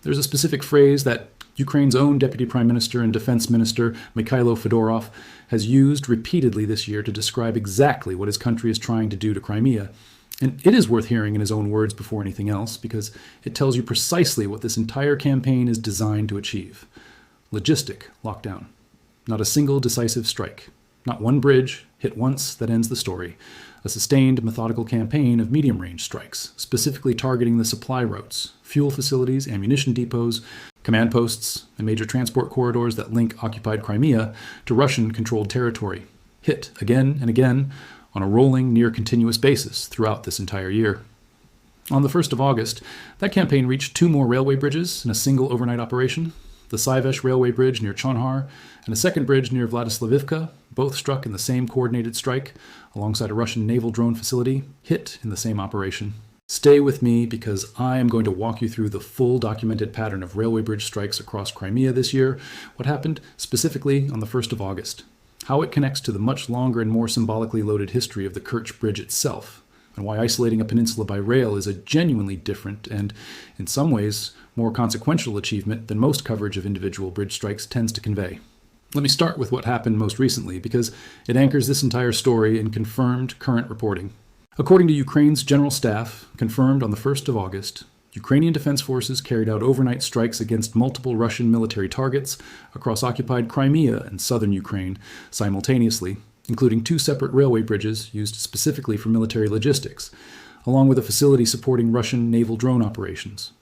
There's a specific phrase that Ukraine's own Deputy Prime Minister and Defense Minister Mykhailo Fedorov has used repeatedly this year to describe exactly what his country is trying to do to Crimea. And it is worth hearing in his own words before anything else, because it tells you precisely what this entire campaign is designed to achieve. Logistic lockdown. Not a single decisive strike. Not one bridge hit once that ends the story. A sustained, methodical campaign of medium-range strikes, specifically targeting the supply routes, fuel facilities, ammunition depots, command posts, and major transport corridors that link occupied Crimea to Russian-controlled territory. Hit again and again on a rolling, near-continuous basis throughout this entire year. On the 1st of August, that campaign reached 2 more railway bridges in a single overnight operation. The Syvash railway bridge near Chonhar and a second bridge near Vladyslavivka, both struck in the same coordinated strike, alongside a Russian naval drone facility, hit in the same operation. Stay with me, because I am going to walk you through the full documented pattern of railway bridge strikes across Crimea this year, what happened specifically on the 1st of August, how it connects to the much longer and more symbolically loaded history of the Kerch Bridge itself, and why isolating a peninsula by rail is a genuinely different and, in some ways, more consequential achievement than most coverage of individual bridge strikes tends to convey. Let me start with what happened most recently, because it anchors this entire story in confirmed current reporting. According to Ukraine's General Staff, confirmed on the 1st of August, Ukrainian Defense Forces carried out overnight strikes against multiple Russian military targets across occupied Crimea and southern Ukraine simultaneously, including 2 separate railway bridges used specifically for military logistics, along with a facility supporting Russian naval drone operations.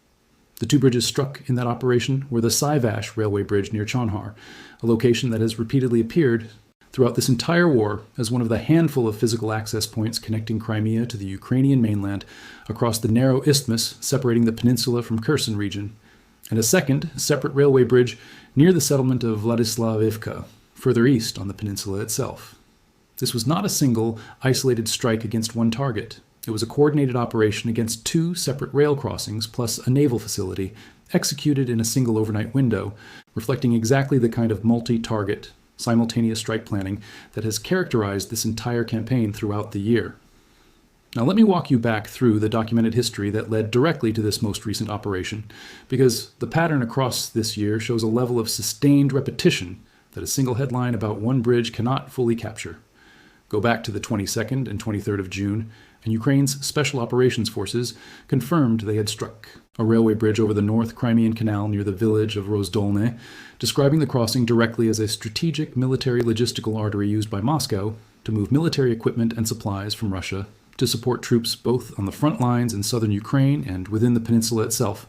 The 2 bridges struck in that operation were the Syvash railway bridge near Chonhar, a location that has repeatedly appeared throughout this entire war as one of the handful of physical access points connecting Crimea to the Ukrainian mainland across the narrow isthmus separating the peninsula from Kherson region, and a second, separate railway bridge near the settlement of Vladyslavivka, further east on the peninsula itself. This was not a single, isolated strike against one target. It was a coordinated operation against 2 separate rail crossings plus a naval facility, executed in a single overnight window, reflecting exactly the kind of multi-target, simultaneous strike planning that has characterized this entire campaign throughout the year. Now let me walk you back through the documented history that led directly to this most recent operation, because the pattern across this year shows a level of sustained repetition that a single headline about one bridge cannot fully capture. Go back to the 22nd and 23rd of June, and Ukraine's Special Operations Forces confirmed they had struck a railway bridge over the North Crimean Canal near the village of Rozdolne, describing the crossing directly as a strategic military logistical artery used by Moscow to move military equipment and supplies from Russia to support troops both on the front lines in southern Ukraine and within the peninsula itself.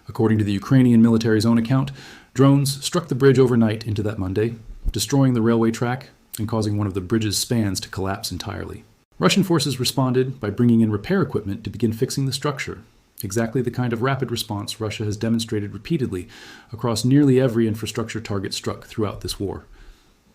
According to the Ukrainian military's own account, drones struck the bridge overnight into that Monday, destroying the railway track and causing one of the bridge's spans to collapse entirely. Russian forces responded by bringing in repair equipment to begin fixing the structure, exactly the kind of rapid response Russia has demonstrated repeatedly across nearly every infrastructure target struck throughout this war.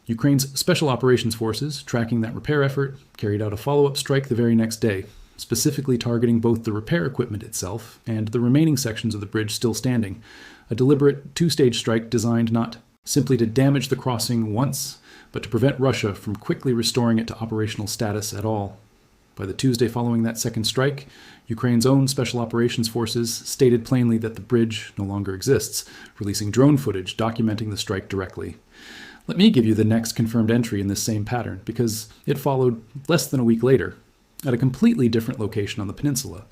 Ukraine's Special Operations Forces, tracking that repair effort, carried out a follow-up strike the very next day, specifically targeting both the repair equipment itself and the remaining sections of the bridge still standing, a deliberate 2-stage strike designed not simply to damage the crossing once, but to prevent Russia from quickly restoring it to operational status at all. By the Tuesday following that second strike, Ukraine's own Special Operations Forces stated plainly that the bridge no longer exists, releasing drone footage documenting the strike directly. Let me give you the next confirmed entry in this same pattern, because it followed less than a week later, at a completely different location on the peninsula.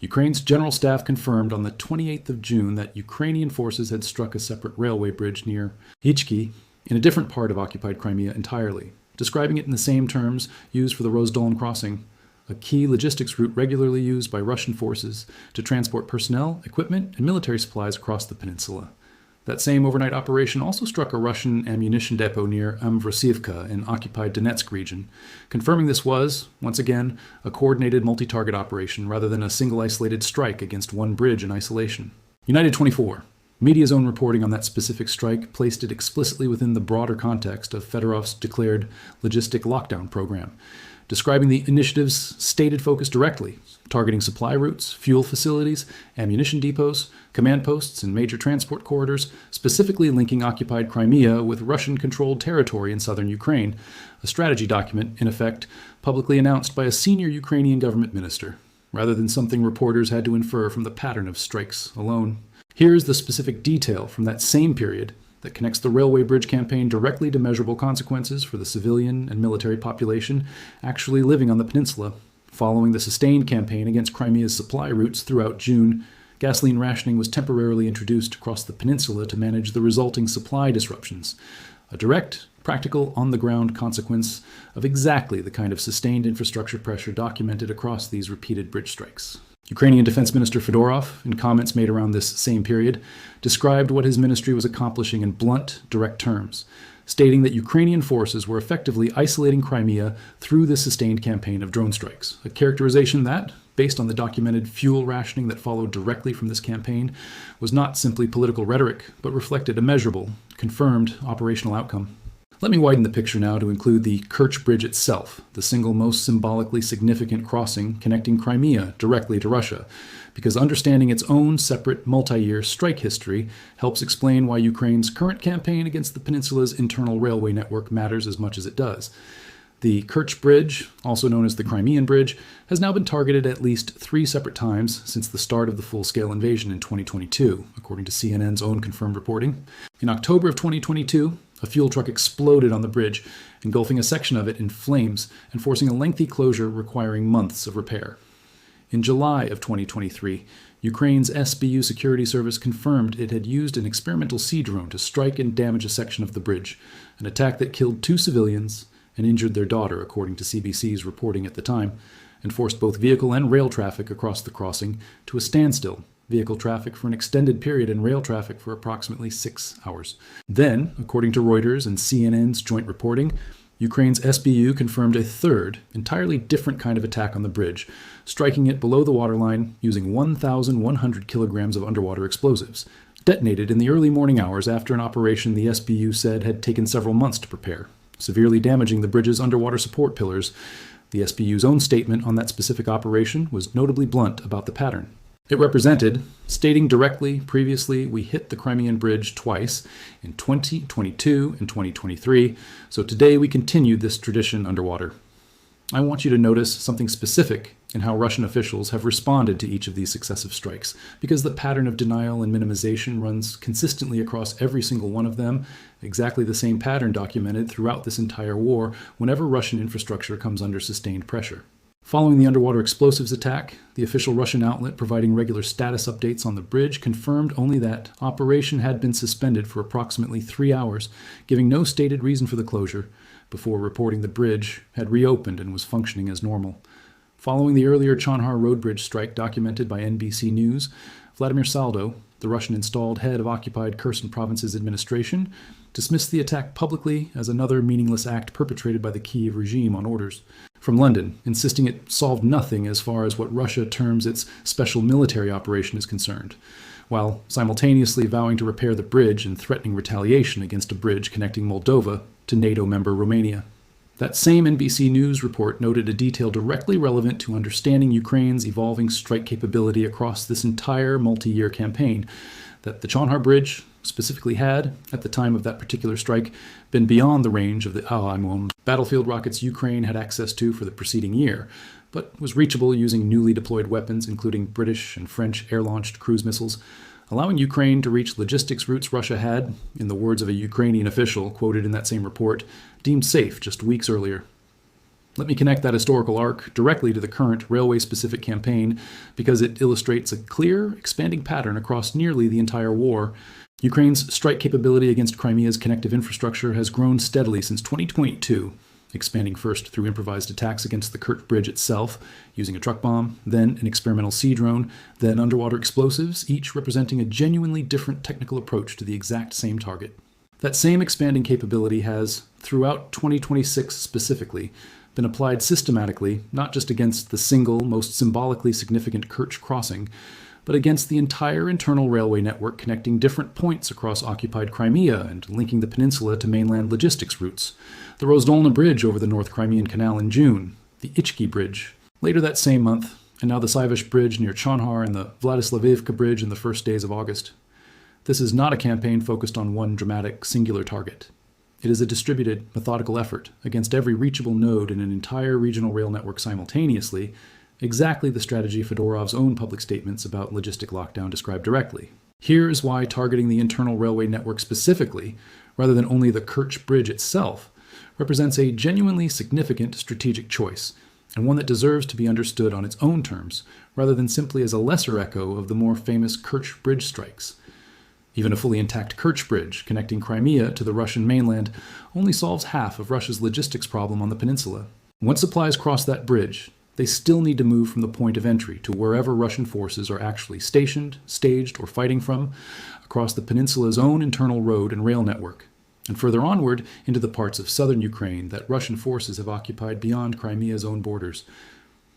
Ukraine's General Staff confirmed on the 28th of June that Ukrainian forces had struck a separate railway bridge near Ichki, in a different part of occupied Crimea entirely, describing it in the same terms used for the Rozdolne crossing, a key logistics route regularly used by Russian forces to transport personnel, equipment, and military supplies across the peninsula. That same overnight operation also struck a Russian ammunition depot near Vrosivka in occupied Donetsk region, confirming this was, once again, a coordinated multi-target operation rather than a single isolated strike against one bridge in isolation. United 24. Media's own reporting on that specific strike placed it explicitly within the broader context of Fedorov's declared Logistic Lockdown program, describing the initiative's stated focus directly, targeting supply routes, fuel facilities, ammunition depots, command posts, and major transport corridors, specifically linking occupied Crimea with Russian-controlled territory in southern Ukraine, a strategy document, in effect, publicly announced by a senior Ukrainian government minister, rather than something reporters had to infer from the pattern of strikes alone. Here's the specific detail from that same period that connects the railway bridge campaign directly to measurable consequences for the civilian and military population actually living on the peninsula. Following the sustained campaign against Crimea's supply routes throughout June, gasoline rationing was temporarily introduced across the peninsula to manage the resulting supply disruptions, a direct, practical, on-the-ground consequence of exactly the kind of sustained infrastructure pressure documented across these repeated bridge strikes. Ukrainian Defense Minister Fedorov, in comments made around this same period, described what his ministry was accomplishing in blunt, direct terms, stating that Ukrainian forces were effectively isolating Crimea through this sustained campaign of drone strikes, a characterization that, based on the documented fuel rationing that followed directly from this campaign, was not simply political rhetoric, but reflected a measurable, confirmed operational outcome. Let me widen the picture now to include the Kerch Bridge itself, the single most symbolically significant crossing connecting Crimea directly to Russia, because understanding its own separate multi-year strike history helps explain why Ukraine's current campaign against the peninsula's internal railway network matters as much as it does. The Kerch Bridge, also known as the Crimean Bridge, has now been targeted at least 3 separate times since the start of the full-scale invasion in 2022, according to CNN's own confirmed reporting. In October of 2022, a fuel truck exploded on the bridge, engulfing a section of it in flames and forcing a lengthy closure requiring months of repair. In July of 2023, Ukraine's SBU security service confirmed it had used an experimental sea drone to strike and damage a section of the bridge, an attack that killed 2 civilians and injured their daughter, according to CBC's reporting at the time, and forced both vehicle and rail traffic across the crossing to a standstill, vehicle traffic for an extended period and rail traffic for approximately 6 hours. Then, according to Reuters and CNN's joint reporting, Ukraine's SBU confirmed a third, entirely different kind of attack on the bridge, striking it below the waterline using 1,100 kilograms of underwater explosives, detonated in the early morning hours after an operation the SBU said had taken several months to prepare, severely damaging the bridge's underwater support pillars. The SBU's own statement on that specific operation was notably blunt about the pattern. It represented, stating directly, previously, we hit the Crimean Bridge twice, in 2022 and 2023, so today we continued this tradition underwater. I want you to notice something specific in how Russian officials have responded to each of these successive strikes, because the pattern of denial and minimization runs consistently across every single one of them, exactly the same pattern documented throughout this entire war whenever Russian infrastructure comes under sustained pressure. Following the underwater explosives attack, the official Russian outlet providing regular status updates on the bridge confirmed only that operation had been suspended for approximately 3 hours, giving no stated reason for the closure, before reporting the bridge had reopened and was functioning as normal. Following the earlier Chonhar road bridge strike documented by NBC News, Vladimir Saldo, the Russian-installed head of occupied Kherson Province's administration, dismissed the attack publicly as another meaningless act perpetrated by the Kyiv regime on orders from London, insisting it solved nothing as far as what Russia terms its special military operation is concerned, while simultaneously vowing to repair the bridge and threatening retaliation against a bridge connecting Moldova to NATO member Romania. That same NBC News report noted a detail directly relevant to understanding Ukraine's evolving strike capability across this entire multi-year campaign, that the Chonhar Bridge specifically had, at the time of that particular strike, been beyond the range of the Al-Amun battlefield rockets Ukraine had access to for the preceding year, but was reachable using newly deployed weapons, including British and French air-launched cruise missiles, allowing Ukraine to reach logistics routes Russia had, in the words of a Ukrainian official quoted in that same report, deemed safe just weeks earlier. Let me connect that historical arc directly to the current railway-specific campaign because it illustrates a clear, expanding pattern across nearly the entire war. Ukraine's strike capability against Crimea's connective infrastructure has grown steadily since 2022, expanding first through improvised attacks against the Kerch Bridge itself, using a truck bomb, then an experimental sea drone, then underwater explosives, each representing a genuinely different technical approach to the exact same target. That same expanding capability has, throughout 2026 specifically, been applied systematically, not just against the single, most symbolically significant Kerch crossing, but against the entire internal railway network connecting different points across occupied Crimea and linking the peninsula to mainland logistics routes. The Rozdolne Bridge over the North Crimean Canal in June, the Ichki Bridge later that same month, and now the Syvash Bridge near Chonhar and the Vladyslavivka Bridge in the first days of August. This is not a campaign focused on one dramatic, singular target. It is a distributed, methodical effort against every reachable node in an entire regional rail network simultaneously, exactly the strategy Fedorov's own public statements about logistic lockdown describe directly. Here is why targeting the internal railway network specifically, rather than only the Kerch Bridge itself, represents a genuinely significant strategic choice, and one that deserves to be understood on its own terms, rather than simply as a lesser echo of the more famous Kerch Bridge strikes. Even a fully intact Kerch Bridge, connecting Crimea to the Russian mainland, only solves half of Russia's logistics problem on the peninsula. Once supplies cross that bridge, they still need to move from the point of entry to wherever Russian forces are actually stationed, staged, or fighting from, across the peninsula's own internal road and rail network, and further onward into the parts of southern Ukraine that Russian forces have occupied beyond Crimea's own borders.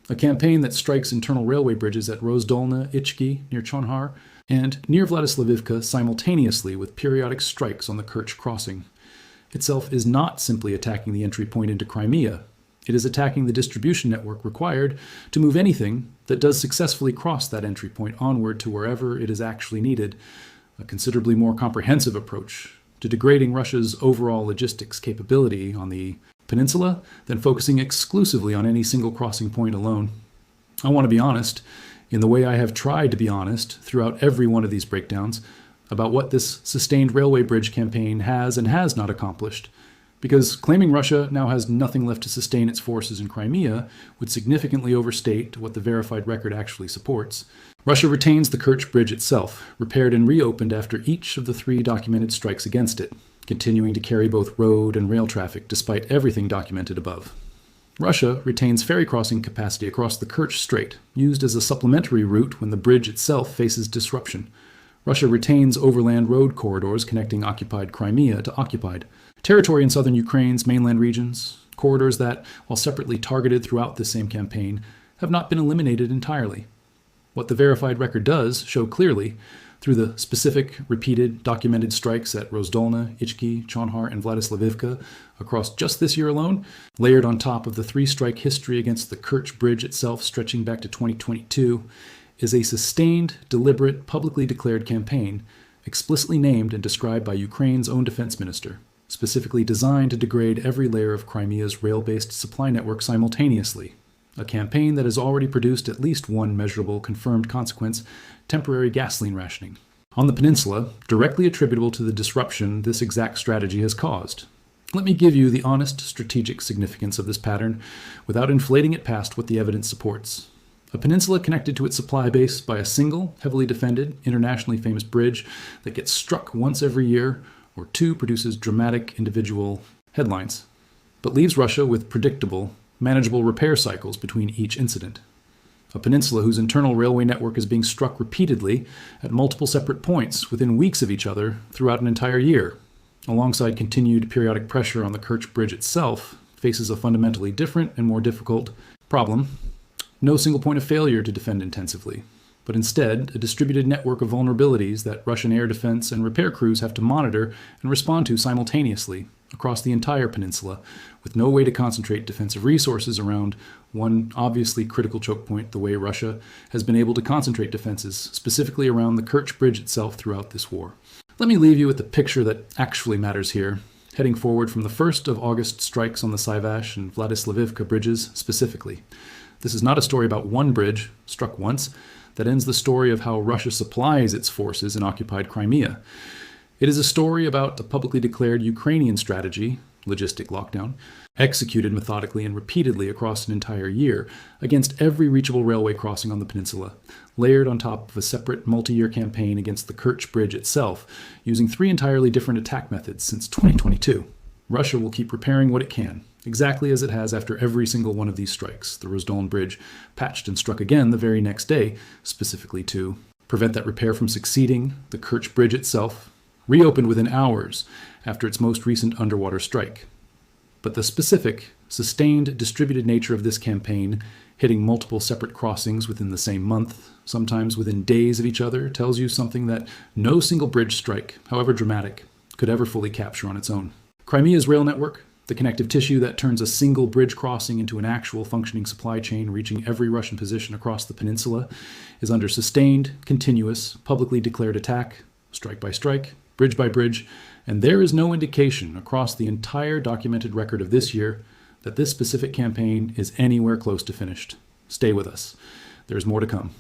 A campaign that strikes internal railway bridges at Rozdolne and Ichki near Chonhar and near Vladyslavivka simultaneously with periodic strikes on the Kerch crossing itself is not simply attacking the entry point into Crimea. It is attacking the distribution network required to move anything that does successfully cross that entry point onward to wherever it is actually needed, a considerably more comprehensive approach to degrading Russia's overall logistics capability on the peninsula than focusing exclusively on any single crossing point alone. I want to be honest, in the way I have tried to be honest throughout every one of these breakdowns, about what this sustained railway bridge campaign has and has not accomplished, because claiming Russia now has nothing left to sustain its forces in Crimea would significantly overstate what the verified record actually supports. Russia retains the Kerch Bridge itself, repaired and reopened after each of the 3 documented strikes against it, continuing to carry both road and rail traffic despite everything documented above. Russia retains ferry crossing capacity across the Kerch Strait, used as a supplementary route when the bridge itself faces disruption. Russia retains overland road corridors connecting occupied Crimea to occupied territory in southern Ukraine's mainland regions, corridors that, while separately targeted throughout this same campaign, have not been eliminated entirely. What the verified record does show clearly, through the specific, repeated, documented strikes at Rozdolne, Ichki, Chonhar, and Vladyslavivka across just this year alone, layered on top of the 3-strike history against the Kerch Bridge itself stretching back to 2022, is a sustained, deliberate, publicly declared campaign, explicitly named and described by Ukraine's own defense minister, specifically designed to degrade every layer of Crimea's rail-based supply network simultaneously. A campaign that has already produced at least one measurable, confirmed consequence, temporary gasoline rationing on the peninsula, directly attributable to the disruption this exact strategy has caused. Let me give you the honest strategic significance of this pattern without inflating it past what the evidence supports. A peninsula connected to its supply base by a single, heavily defended, internationally famous bridge that gets struck once every year, or 2 produces dramatic individual headlines, but leaves Russia with predictable, manageable repair cycles between each incident. A peninsula whose internal railway network is being struck repeatedly at multiple separate points within weeks of each other throughout an entire year, alongside continued periodic pressure on the Kerch Bridge itself, faces a fundamentally different and more difficult problem. No single point of failure to defend intensively, but instead a distributed network of vulnerabilities that Russian air defense and repair crews have to monitor and respond to simultaneously across the entire peninsula, with no way to concentrate defensive resources around one obviously critical choke point the way Russia has been able to concentrate defenses, specifically around the Kerch Bridge itself throughout this war. Let me leave you with the picture that actually matters here, heading forward from the 1st of August strikes on the Syvash and Vladyslavivka bridges specifically. This is not a story about one bridge, struck once, that ends the story of how Russia supplies its forces in occupied Crimea. It is a story about a publicly declared Ukrainian strategy, Logistic Lockdown, executed methodically and repeatedly across an entire year against every reachable railway crossing on the peninsula, layered on top of a separate multi-year campaign against the Kerch Bridge itself, using 3 entirely different attack methods since 2022. Russia will keep repairing what it can, exactly as it has after every single one of these strikes, the Rozdolne Bridge patched and struck again the very next day, specifically to prevent that repair from succeeding, the Kerch Bridge itself reopened within hours after its most recent underwater strike. But the specific, sustained, distributed nature of this campaign, hitting multiple separate crossings within the same month, sometimes within days of each other, tells you something that no single bridge strike, however dramatic, could ever fully capture on its own. Crimea's rail network, the connective tissue that turns a single bridge crossing into an actual functioning supply chain reaching every Russian position across the peninsula, is under sustained, continuous, publicly declared attack, strike by strike, bridge by bridge, and there is no indication across the entire documented record of this year that this specific campaign is anywhere close to finished. Stay with us. There's more to come.